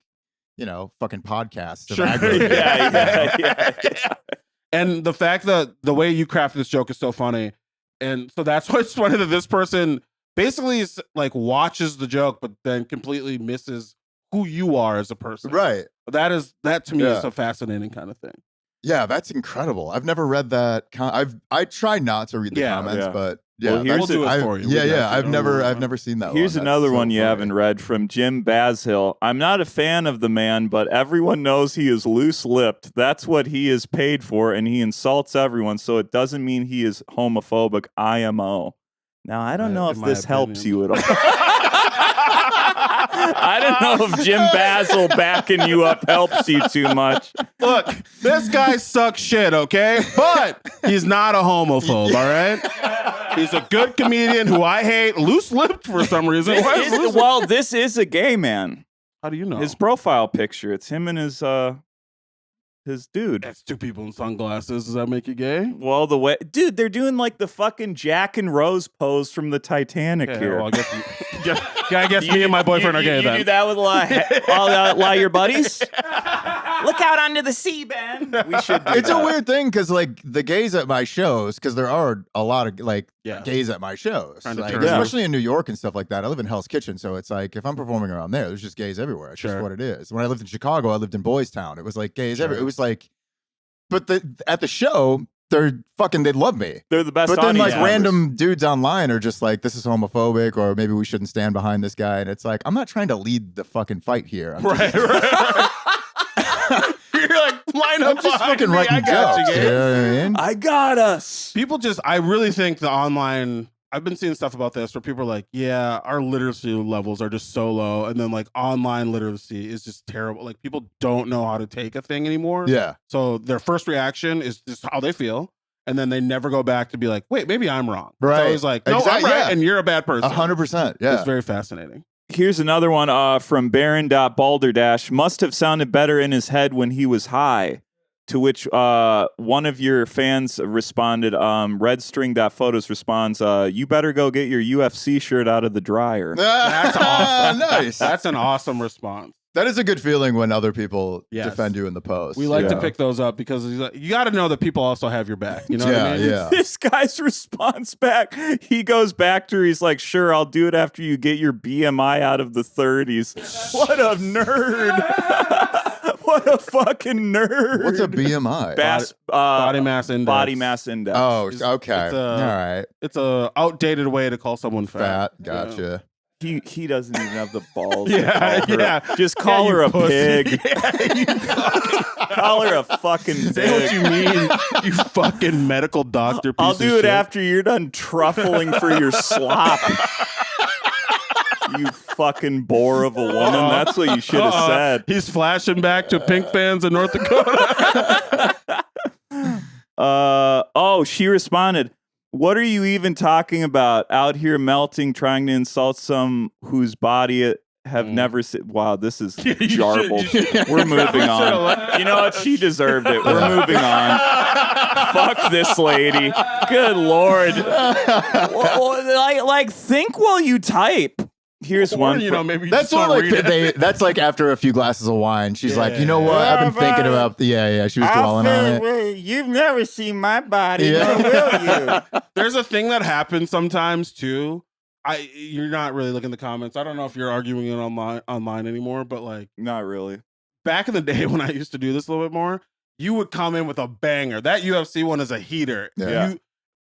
fucking podcasts. Of Sure. aggro people, Yeah. And the fact that the way you craft this joke is so funny, and so that's why it's funny that this person basically is like watches the joke, but then completely misses who you are as a person. Right. That to me Yeah. is a fascinating kind of thing. Yeah, that's incredible. I've never read that. I try not to read the Yeah, comments, yeah. but yeah, Well, here's We'll do it I- for you. Yeah, We got yeah. you. I've Don't worry never about it. seen that. Here's one. another That's so one you funny. haven't read from Jim Bashill. I'm not a fan of the man, but everyone knows he is loose-lipped. That's what he is paid for, and he insults everyone, so it doesn't mean he is homophobic. IMO. Now, I don't know In if my this helps opinion. you at all. I don't know if Jim Basil backing you up helps you too much. Look, this guy sucks shit, okay? But he's not a homophobe, all right? He's a good comedian who I hate, loose-lipped for some reason. Why is loose-lipped? Well, this is a gay man. How do you know? His profile picture. It's him and his dude. That's two people in sunglasses. Does that make you gay? Well, dude, they're doing like the fucking Jack and Rose pose from the Titanic Yeah, here. well, I guess me and my boyfriend are gay you then. do that with a lot of your buddies? Look out onto the sea, Ben. We should do It's that. a weird thing because like the gays at my shows, because there are a lot of like Yeah. gays at my shows, Trying to like, turn it. especially in New York and stuff like that. I live in Hell's Kitchen, so it's like if I'm performing around there's just gays everywhere. It's Sure. just what it is. When I lived in Chicago, I lived in Boys Town. It was like gays Sure. everywhere. It was like, but at the show, they love me. They're the best But then, like, audience members. random dudes online are just like, this is homophobic, or maybe we shouldn't stand behind this guy. And it's like, I'm not trying to lead the fucking fight here. I'm just, Right. You're like, line up I'm just behind fucking me. writing I got jokes. you, You gay. know what I mean? I got us. People I really think the online, I've been seeing stuff about this where people are like, yeah, our literacy levels are just so low. And then like online literacy is just terrible. Like people don't know how to take a thing anymore. Yeah. So their first reaction is just how they feel. And then they never go back to be like, wait, maybe I'm wrong. Right. It's always like, no, I'm Exactly, right. yeah. And you're a bad person. 100%. Yeah. It's very fascinating. Here's another one from Baron.Balderdash. Must have sounded better in his head when he was high. To which one of your fans responded, Redstring.Photos responds, you better go get your UFC shirt out of the dryer. That's awesome. Nice. That's an awesome response. That is a good feeling when other people Yes. defend you in the post. We like to Yeah. pick those up because you got to know that people also have your back. You know what Yeah, I mean? yeah. This guy's response back, he goes back to her. He's like, sure, I'll do it after you get your BMI out of the 30s. What a nerd. What a fucking nerd. What's a BMI? Body mass index. Body mass index. Oh, It's- okay. it's a- All right. It's a outdated way to call someone fat. Fat. Gotcha. He doesn't even have the balls. Yeah, to call her. yeah. Just call Yeah, her you a pussy. pig. Yeah, you Call her a fucking say what pig. you mean, you fucking medical doctor. Piece I'll of do it shit. after you're done truffling for your slop. You fucking bore of a woman. That's what you should have said. He's flashing back to pink fans in North Dakota. She responded, what are you even talking about? Out here melting, trying to insult some whose body have never seen. Wow, this is You should- jarbled. you should- We're moving should've on. let- You know what? She deserved it. We're moving on. Fuck this lady. Good Lord. Like, think while you type. Here's Or, one. you know, maybe you That's just don't what read like it. that's like after a few glasses of wine. She's like, Yeah. you know what? I've been thinking about She was dwelling on it. You've never seen my body, Yeah. will you? There's a thing that happens sometimes too. You're not really looking at the comments. I don't know if you're arguing it online anymore, but like Not really. back in the day when I used to do this a little bit more, you would come in with a banger. That UFC one is a heater. Yeah.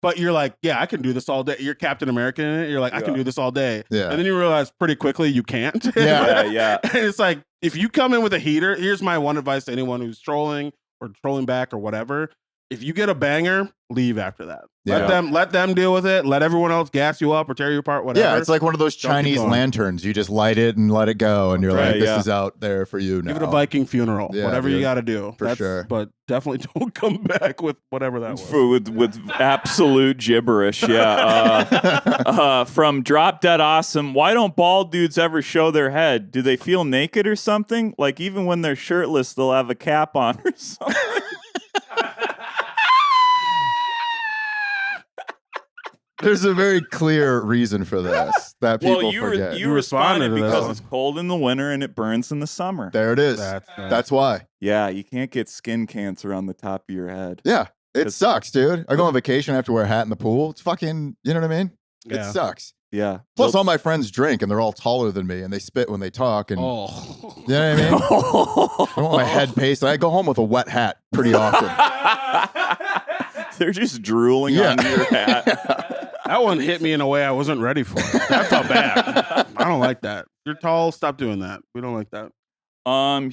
But you're like, yeah, I can do this all day. You're Captain America in it. You're like, I can Yeah. do this all day. Yeah. And then you realize pretty quickly you can't. Yeah. Yeah. And it's like, if you come in with a heater, here's my one advice to anyone who's trolling or trolling back or whatever. if you get a banger, leave after that. Yeah. Let them deal with it. Let everyone else gas you up or tear you apart, whatever. Yeah, it's like one of those Don't keep Chinese going. lanterns. You just light it and let it go, and you're Right, like, this yeah. is out there for you now. Give it a Viking funeral. Yeah, whatever you dude. got to do. For sure. But definitely don't come back with whatever that was. With absolute gibberish, yeah. From Drop Dead Awesome, why don't bald dudes ever show their head? Do they feel naked or something? Like even when they're shirtless, they'll have a cap on or something. There's a very clear reason for this that people Well, you forget. you responded responded to this because one. it's cold in the winter and it burns in the summer. There it is. That's why. Yeah, you can't get skin cancer on the top of your head. Yeah, it 'Cause- sucks, dude. I go on vacation, I have to wear a hat in the pool. It's fucking, you know what I mean? It Yeah. sucks. Yeah. Plus, all my friends drink, and they're all taller than me, and they spit when they talk, and Oh. you know what I mean? I want my head pasted. I go home with a wet hat pretty often. They're just drooling Yeah. on your hat. That one hit me in a way I wasn't ready for. That felt bad. I don't like that. You're tall. Stop doing that. We don't like that.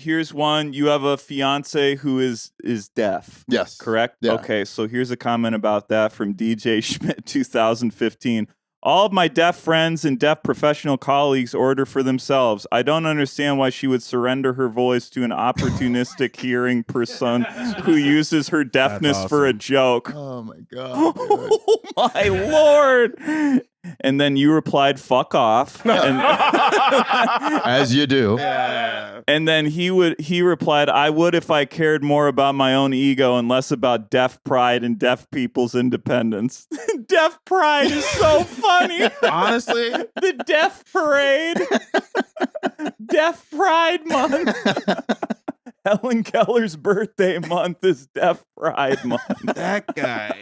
Here's one. You have a fiance who is deaf. Yes. Correct? Yeah. Okay, so here's a comment about that from DJ Schmidt 2015. All of my deaf friends and deaf professional colleagues order for themselves. I don't understand why she would surrender her voice to an opportunistic hearing person who uses her deafness for a awesome. joke. Oh my god. dude. Oh my lord. And then you replied, fuck off. And, As you do. and then he replied, I would if I cared more about my own ego and less about deaf pride and deaf people's independence. Deaf pride is so funny. Honestly, The Deaf Parade. Deaf Pride Month. Helen Keller's birthday month is Deaf Pride Month. that guy.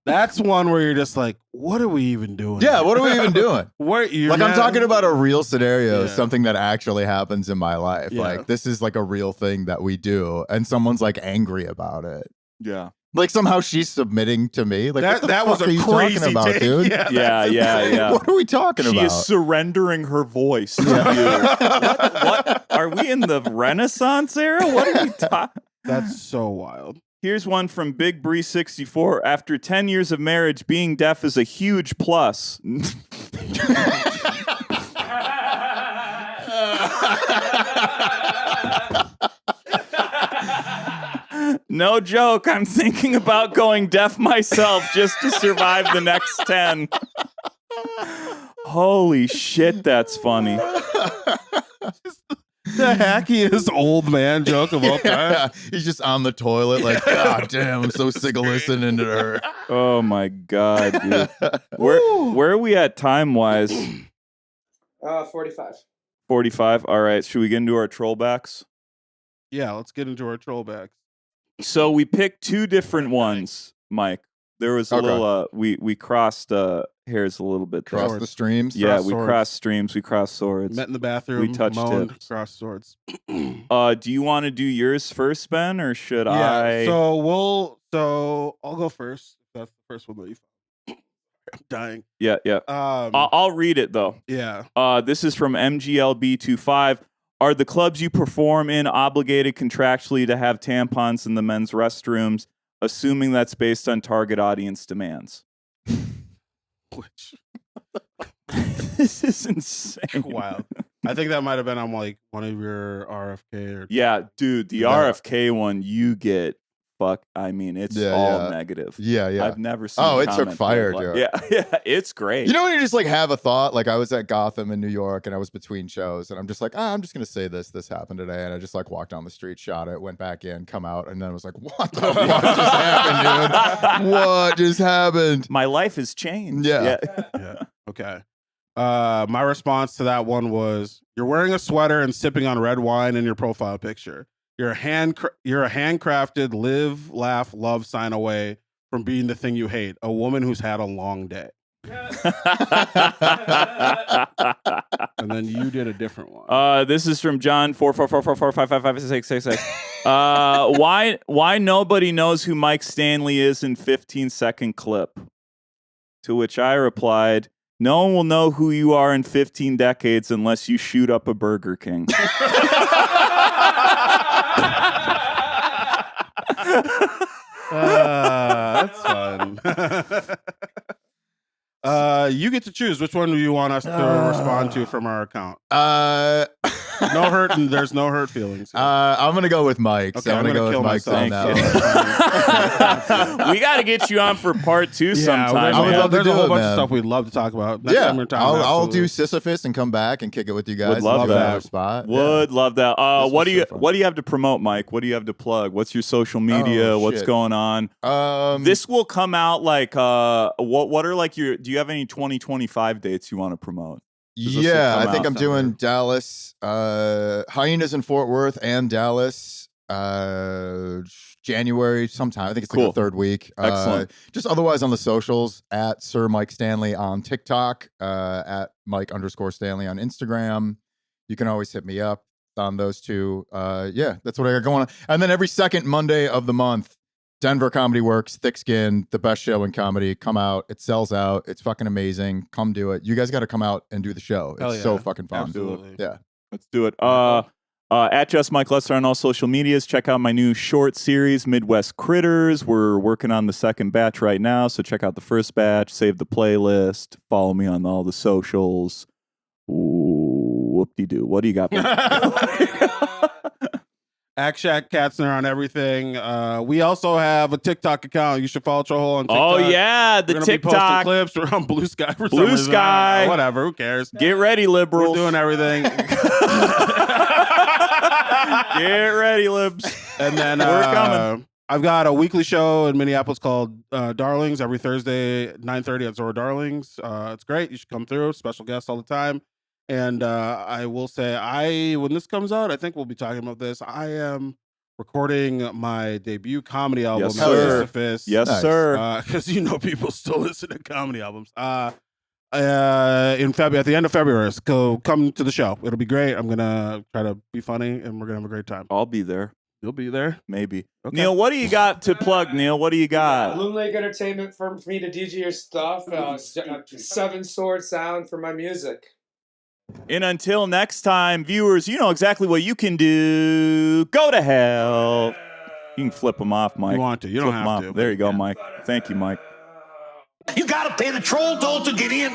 That's one where you're just like, what are we even doing? Yeah, what are we even doing? What you're Like, I'm talking about a real scenario, Yeah. something that actually happens in my life. Yeah. Like, this is like a real thing that we do, and someone's like angry about it. Yeah. Like, somehow she's submitting to me. Like, what the that was fuck a are you crazy talking about, take. dude? Yeah, Yeah, yeah. What are we talking She about? is surrendering her voice to you. What? Are we in the Renaissance era? What are we talking? That's so wild. Here's one from Big Bree 64. After 10 years of marriage, being deaf is a huge plus. No joke. I'm thinking about going deaf myself just to survive the next 10. Holy shit, that's funny. The hackiest old man joke of all time. Yeah, he's just on the toilet, like, God damn, I'm so sick of listening to her. Oh my god, dude. Where are we at time wise? 45. 45. All right. Should we get into our trollbacks? Yeah, let's get into our trollbacks. So we picked two different ones, Mike. There was a Okay. little we crossed hairs a little bit there. Cross the streams. Yeah, crossed we swords. crossed streams, we crossed swords. Met in the bathroom. We touched moaned, tips. crossed swords. Do you want to do yours first, Ben, or should Yeah. I? So I'll go first. If that's the first one that you found. I'm dying. Yeah. I'll read it though. Yeah. This is from MGLB25. Are the clubs you perform in obligated contractually to have tampons in the men's restrooms, assuming that's based on target audience demands? Which This is insane. wild. I think that might have been on like one of your RFK or Yeah, dude, the Yeah. RFK one, you get fuck. I mean, it's Yeah, all yeah. negative. Yeah, yeah. I've never seen. Oh, a it took comment fire, like- dude. Yeah, it's great. You know when you just like have a thought? Like I was at Gotham in New York and I was between shows and I'm just like, I'm just gonna say this happened today. And I just like walked down the street, shot it, went back in, come out, and then I was like, what the fuck just happened, dude? What just happened? My life has changed. Yeah. yeah. Okay. My response to that one was: you're wearing a sweater and sipping on red wine in your profile picture. You're a handcrafted live, laugh, love sign away from being the thing you hate. A woman who's had a long day. And then you did a different one. This is from John 44444555666. Why nobody knows who Mike Stanley is in 15-second clip? To which I replied, no one will know who you are in 15 decades unless you shoot up a Burger King. You get to choose. Which one do you want us to respond to from our account? No hurt, and there's no hurt feelings. I'm gonna go with Mike. Okay, so I'm gonna go with Mike's on myself, that. We got to get you on for part 2 sometime. I would man. love to there's do a whole it, bunch man. of stuff we'd love to talk about. Next Yeah, time we're in town, I'll absolutely. do Sisyphus and come back and kick it with you guys. Would love Give it that. another spot. Would love that. This What was do you so fun. What do you have to promote, Mike? What do you have to plug? What's your social media? Oh, What's shit. going on? This will come out like what are like your? Do you have any 2025 dates you want to promote? Does this Yeah, come I think out I'm doing somewhere? Dallas, Hyenas in Fort Worth and Dallas, January sometime. I think it's like Cool. the third week. Excellent. Just otherwise on the socials at Sir Mike Stanley on TikTok, at Mike_Stanley on Instagram. You can always hit me up on those two. Yeah, that's what I got going on. And then every second Monday of the month, Denver Comedy Works, Thick Skin, the best show in comedy. Come out. It sells out. It's fucking amazing. Come do it. You guys got to come out and do the show. Hell It's so yeah. fucking fun. Absolutely. Yeah. Let's do it. At Just Mike Lester on all social medias. Check out my new short series, Midwest Critters. We're working on the second batch right now, so check out the first batch. Save the playlist. Follow me on all the socials. Ooh, whoop-de-doo. What do you got? Akshat Katzner on everything. We also have a TikTok account. You should follow Trollhole on TikTok. Oh yeah, the We're gonna be posting TikTok. clips. We're on Blue Sky for some Blue reason. Sky. Whatever. Who cares? Get ready, We're liberals. doing everything. Get ready, libs. And then We're coming. I've got a weekly show in Minneapolis called Darlings every Thursday, 9:30 at Zora Darlings. It's great. You should come through. Special guests all the time. And I will say, when this comes out, I think we'll be talking about this. I am recording my debut comedy album, Yes, sir. Sisyphus. Yes, Nice. sir. Because people still listen to comedy albums. In February, at the end of February, so come to the show. It'll be great. I'm gonna try to be funny, and we're gonna have a great time. I'll be there. You'll be there. Maybe. Okay. Neil, what do you got to plug, Neil? What do you got? Loon Lake Entertainment for me to DJ your stuff. Seven Sword Sound for my music. And until next time, viewers, you know exactly what you can do. Go to hell. You can flip them off, Mike. You want to. You don't Flip 'em have off. to. There you go, Yeah. Mike. Thank you, Mike. You gotta pay the troll toll to get in.